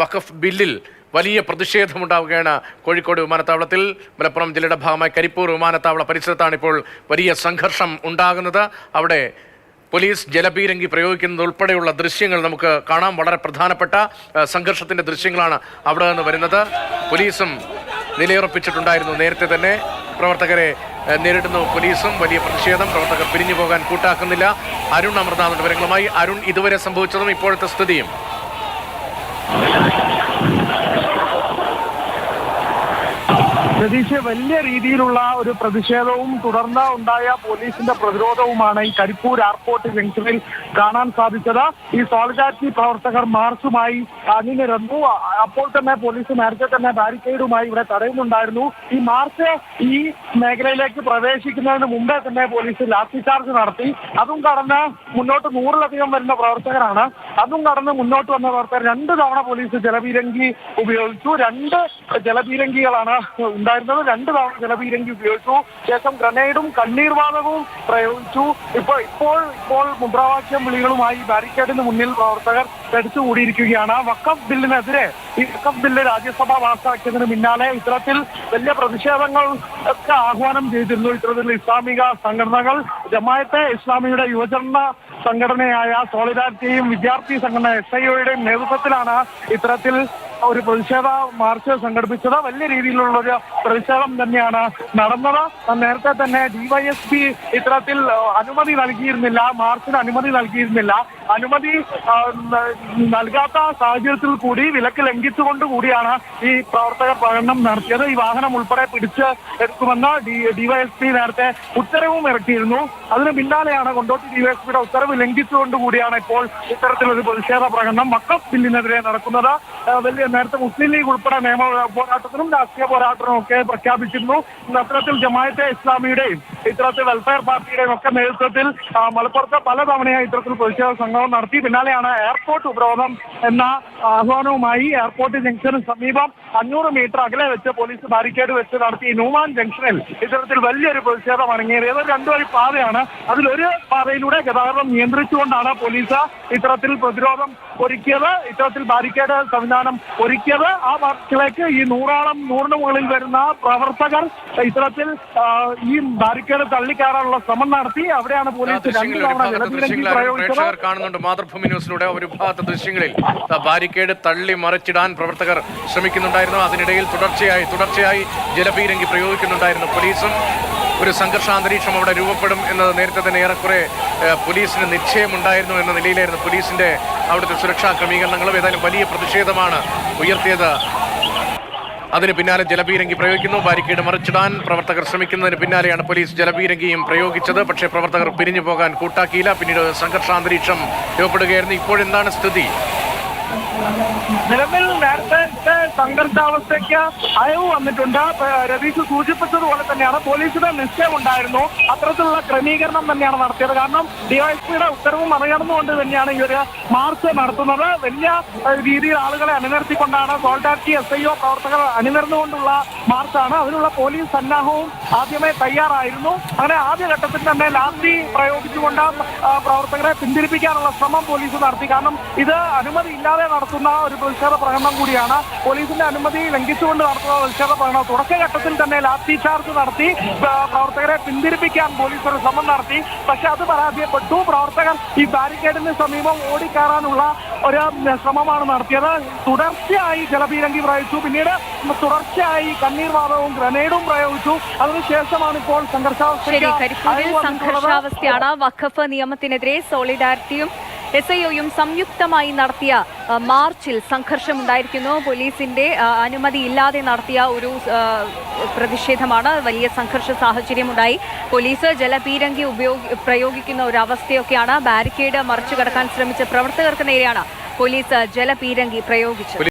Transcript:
വഖഫ് ബില്ലിൽ വലിയ പ്രതിഷേധമുണ്ടാവുകയാണ് കോഴിക്കോട് വിമാനത്താവളത്തിൽ. മലപ്പുറം ജില്ലയുടെ ഭാഗമായി കരിപ്പൂർ വിമാനത്താവള പരിസരത്താണ് ഇപ്പോൾ വലിയ സംഘർഷം ഉണ്ടാകുന്നത്. അവിടെ പോലീസ് ജലപീരങ്കി പ്രയോഗിക്കുന്നത് ഉൾപ്പെടെയുള്ള ദൃശ്യങ്ങൾ നമുക്ക് കാണാം. വളരെ പ്രധാനപ്പെട്ട സംഘർഷത്തിൻ്റെ ദൃശ്യങ്ങളാണ് അവിടെ നിന്ന് വരുന്നത്. പോലീസും നിലയുറപ്പിച്ചിട്ടുണ്ടായിരുന്നു. നേരത്തെ തന്നെ പ്രവർത്തകരെ നേരിടുന്നു പോലീസും. വലിയ പ്രതിഷേധം. പ്രവർത്തകർ പിരിഞ്ഞു പോകാൻ കൂട്ടാക്കുന്നില്ല. അരുൺ അമൃതനാഥിന്റെ വിവരങ്ങളുമായി. അരുൺ, ഇതുവരെ സംഭവിച്ചതും ഇപ്പോഴത്തെ സ്ഥിതിയും. പ്രതീക്ഷ വലിയ രീതിയിലുള്ള ഒരു പ്രതിഷേധവും തുടർന്ന് ഉണ്ടായ പോലീസിന്റെ പ്രതിരോധവുമാണ് ഈ കരിപ്പൂർ എയർപോർട്ട് ജംഗ്ഷനിൽ കാണാൻ സാധിച്ചത്. ഈ സോളിഡാരിറ്റി പ്രവർത്തകർ മാർച്ചുമായി അണിനിരന്നു. അപ്പോൾ തന്നെ പോലീസ് നേരത്തെ തന്നെ ബാരിക്കേഡുമായി ഇവിടെ തടയുന്നുണ്ടായിരുന്നു. ഈ മാർച്ച് ഈ മേഖലയിലേക്ക് പ്രവേശിക്കുന്നതിന് മുമ്പേ തന്നെ പോലീസ് ലാത്തി ചാർജ് നടത്തി. അതും കടന്ന് മുന്നോട്ട് 100-ലധികം വരുന്ന പ്രവർത്തകരാണ്. അതും കടന്ന് മുന്നോട്ട് വന്ന പ്രവർത്തകർ 2 തവണ പോലീസ് ജലപീരങ്കി ഉപയോഗിച്ചു. 2 ജലപീരങ്കികളാണ് ഉണ്ടായിരുന്നത്. 2 തവണ ജലപീരങ്കി ഉപയോഗിച്ചു. ശേഷം ഗ്രനേഡും കണ്ണീർവാതകവും പ്രയോഗിച്ചു. ഇപ്പോൾ മുദ്രാവാക്യം വിളികളുമായി ബാരിക്കേഡിന് മുന്നിൽ പ്രവർത്തകർ തടിച്ചുകൂടിയിരിക്കുകയാണ്. വഖഫ് ബില്ലിനെതിരെ ഈ വഖഫ് ബില്ല് രാജ്യസഭ പാസാക്കിയതിന് പിന്നാലെ ഇത്തരത്തിൽ വലിയ പ്രതിഷേധങ്ങൾ ഒക്കെ ആഹ്വാനം ചെയ്തിരുന്നു. ഇത്തരത്തിൽ ഇസ്ലാമിക സംഘടനകൾ ജമാഅത്തെ ഇസ്ലാമിയുടെ യുവജന സംഘടനയായ സോളിഡാരിറ്റിയും വിദ്യാർത്ഥി സംഘടന SIOയുടെയും നേതൃത്വത്തിലാണ് ഇത്തരത്തിൽ ഒരു പ്രതിഷേധ മാർച്ച് സംഘടിപ്പിച്ചത്. വലിയ രീതിയിലുള്ള ഒരു പ്രതിഷേധം തന്നെയാണ് നടന്നത്. നേരത്തെ തന്നെ DYSP ഇത്തരത്തിൽ അനുമതി നൽകിയിരുന്നില്ല, മാർച്ചിന് അനുമതി നൽകിയിരുന്നില്ല. അനുമതി നൽകാത്ത സാഹചര്യത്തിൽ കൂടി വിലക്ക് ലംഘിച്ചുകൊണ്ട് കൂടിയാണ് ഈ പ്രവർത്തകർ പ്രകടനം നടത്തിയത്. ഈ വാഹനം ഉൾപ്പെടെ പിടിച്ച് എടുക്കുമെന്ന് DYSP നേരത്തെ ഉത്തരവും ഇറക്കിയിരുന്നു. അതിന് പിന്നാലെയാണ് കൊണ്ടോട്ടി DYSPയുടെ ഉത്തരവ് ലംഘിച്ചുകൊണ്ട് കൂടിയാണ് ഇപ്പോൾ ഇത്തരത്തിലൊരു പ്രതിഷേധ പ്രകടനം വഖഫ് ബില്ലിനെതിരെ നടക്കുന്നത്. വലിയ നേരത്തെ മുസ്ലിം ലീഗ് ഉൾപ്പെടെ നിയമ പോരാട്ടത്തിനും രാഷ്ട്രീയ പോരാട്ടത്തിനും ഒക്കെ പ്രഖ്യാപിച്ചിരുന്നു. അത്തരത്തിൽ ജമാഅത്തെ ഇസ്ലാമിയുടെയും ഇത്തരത്തിൽ വെൽഫെയർ പാർട്ടിയുടെയും ഒക്കെ നേതൃത്വത്തിൽ മലപ്പുറത്ത് പലതവണയായി ഇത്തരത്തിൽ പ്രതിഷേധ സംഗമം നടത്തി. പിന്നാലെയാണ് എയർപോർട്ട് ഉപരോധം എന്ന ആഹ്വാനവുമായി എയർപോർട്ട് ജംഗ്ഷന് സമീപം 500 മീറ്റർ അകലെ വെച്ച് പോലീസ് ബാരിക്കേഡ് വെച്ച് നടത്തി ന്യൂമാൻ ജംഗ്ഷനിൽ ഇത്തരത്തിൽ വലിയൊരു പ്രതിഷേധം അരങ്ങേറിയത്. 2 വഴി പാതയാണ്. അതിലൊരു പാതയിലൂടെ ഗതാഗതം നിയന്ത്രിച്ചുകൊണ്ടാണ് പോലീസ് ഇത്തരത്തിൽ പ്രതിരോധം ഒരുക്കിയത്, ഇത്തരത്തിൽ ബാരിക്കേഡ് സംവിധാനം ഒരുക്കിയത്. ആ മാർച്ചിലേക്ക് ഈ 100-ന് മുകളിൽ വരുന്ന പ്രവർത്തകർ ഇത്തരത്തിൽ ഈ ബാരിക്കേഡ് തള്ളിക്കയറാനുള്ള ശ്രമം നടത്തി. അവിടെയാണ് പോലീസ് 2 തവണ ജലപീരങ്കി പ്രയോഗിച്ചത്. കാണുന്നുണ്ട് മാതൃഭൂമി ന്യൂസിലൂടെ. ഒരു ഭാഗത്തെ ദൃശ്യങ്ങളിൽ ബാരിക്കേഡ് തള്ളി മറിച്ചിടാൻ പ്രവർത്തകർ ശ്രമിക്കുന്നുണ്ടായിരുന്നു. അതിനിടയിൽ തുടർച്ചയായി ജലപീരങ്കി പ്രയോഗിക്കുന്നുണ്ടായിരുന്നു പോലീസും. ഒരു സംഘർഷാന്തരീക്ഷം അവിടെ രൂപപ്പെടും എന്നത് നേരത്തെ തന്നെ ഏറെക്കുറെ പോലീസിന് നിശ്ചയമുണ്ടായിരുന്നു എന്ന നിലയിലായിരുന്നു പോലീസിന്റെ അവിടുത്തെ സുരക്ഷാ ക്രമീകരണങ്ങളും. ഏതായാലും വലിയ പ്രതിഷേധമാണ് ഉയർത്തിയത്. അതിന് പിന്നാലെ ജലപീരങ്കി പ്രയോഗിക്കുന്നു. ബാരിക്കേഡ് മറിച്ചിടാൻ പ്രവർത്തകർ ശ്രമിക്കുന്നതിന് പിന്നാലെയാണ് പോലീസ് ജലപീരങ്കിയും പ്രയോഗിച്ചത്. പക്ഷേ പ്രവർത്തകർ പിരിഞ്ഞു പോകാൻ കൂട്ടാക്കിയില്ല. പിന്നീട് സംഘർഷാന്തരീക്ഷം രൂപപ്പെടുകയായിരുന്നു. ഇപ്പോഴെന്താണ് സ്ഥിതി? നിലവിൽ നേരത്തെ സംഘർഷാവസ്ഥയ്ക്ക് അയവ് വന്നിട്ടുണ്ട്. രതീഷ് സൂചിപ്പിച്ചതുപോലെ തന്നെയാണ് പോലീസിന്റെ നിശ്ചയമുണ്ടായിരുന്നു. അത്തരത്തിലുള്ള ക്രമീകരണം തന്നെയാണ് നടത്തിയത്. കാരണം DYSPയുടെ ഉത്തരവും അറിയണമെന്നുകൊണ്ട് തന്നെയാണ് ഈ ഒരു മാർച്ച് നടത്തുന്നത്. വലിയ രീതിയിൽ ആളുകളെ അണിനിരത്തിക്കൊണ്ടാണ് സോളിഡാരിറ്റി SIO പ്രവർത്തകർ അണിനിരന്നുകൊണ്ടുള്ള മാർച്ചാണ്. അതിനുള്ള പോലീസ് സന്നാഹവും ആദ്യമേ തയ്യാറായിരുന്നു. അങ്ങനെ ആദ്യഘട്ടത്തിൽ തന്നെ ലാത്തി പ്രയോഗിച്ചുകൊണ്ട് പ്രവർത്തകരെ പിന്തിരിപ്പിക്കാനുള്ള ശ്രമം പോലീസ് നടത്തി. കാരണം ഇത് അനുമതി ഇല്ലാതെ നടത്തുന്ന ഒരു പ്രതിഷേധ പ്രകടനം കൂടിയാണ്. പോലീസിന്റെ അനുമതി ലംഘിച്ചുകൊണ്ട് നടത്തുന്ന പ്രതിഷേധ പ്രകടനം. തുടക്കഘട്ടത്തിൽ തന്നെ ലാത്തി ചാർജ് നടത്തി പ്രവർത്തകരെ പിന്തിരിപ്പിക്കാൻ പോലീസ് ഒരു ശ്രമം നടത്തി. പക്ഷെ അത് പരാജയപ്പെട്ടു. പ്രവർത്തകർ ഈ ബാരിക്കേഡിന് സമീപം ഓടിക്കയറാനുള്ള ഒരു ശ്രമമാണ് നടത്തിയത്. തുടർച്ചയായി ജലപീരങ്കി പ്രയോഗിച്ചു. പിന്നീട് തുടർച്ചയായി കണ്ണീർവാതകവും ഗ്രനേഡും പ്രയോഗിച്ചു. അതിനുശേഷമാണ് ഇപ്പോൾ സംഘർഷാവസ്ഥയാണ്. വഖഫ് നിയമത്തിനെതിരെ സോളിഡാരിറ്റിയും SIOയും സംയുക്തമായി നടത്തിയ മാർച്ചിൽ സംഘർഷമുണ്ടായിരിക്കുന്നു. പോലീസിന്റെ അനുമതി ഇല്ലാതെ നടത്തിയ ഒരു പ്രതിഷേധമാണ്. വലിയ സംഘർഷ സാഹചര്യമുണ്ടായി. പോലീസ് ജലപീരങ്കി പ്രയോഗിക്കുന്ന ഒരു അവസ്ഥയൊക്കെയാണ്. ബാരിക്കേഡ് മറിച്ചു കടക്കാൻ ശ്രമിച്ച പ്രവർത്തകർക്ക് നേരെയാണ് പോലീസ് ജലപീരങ്കി പ്രയോഗിച്ചത്.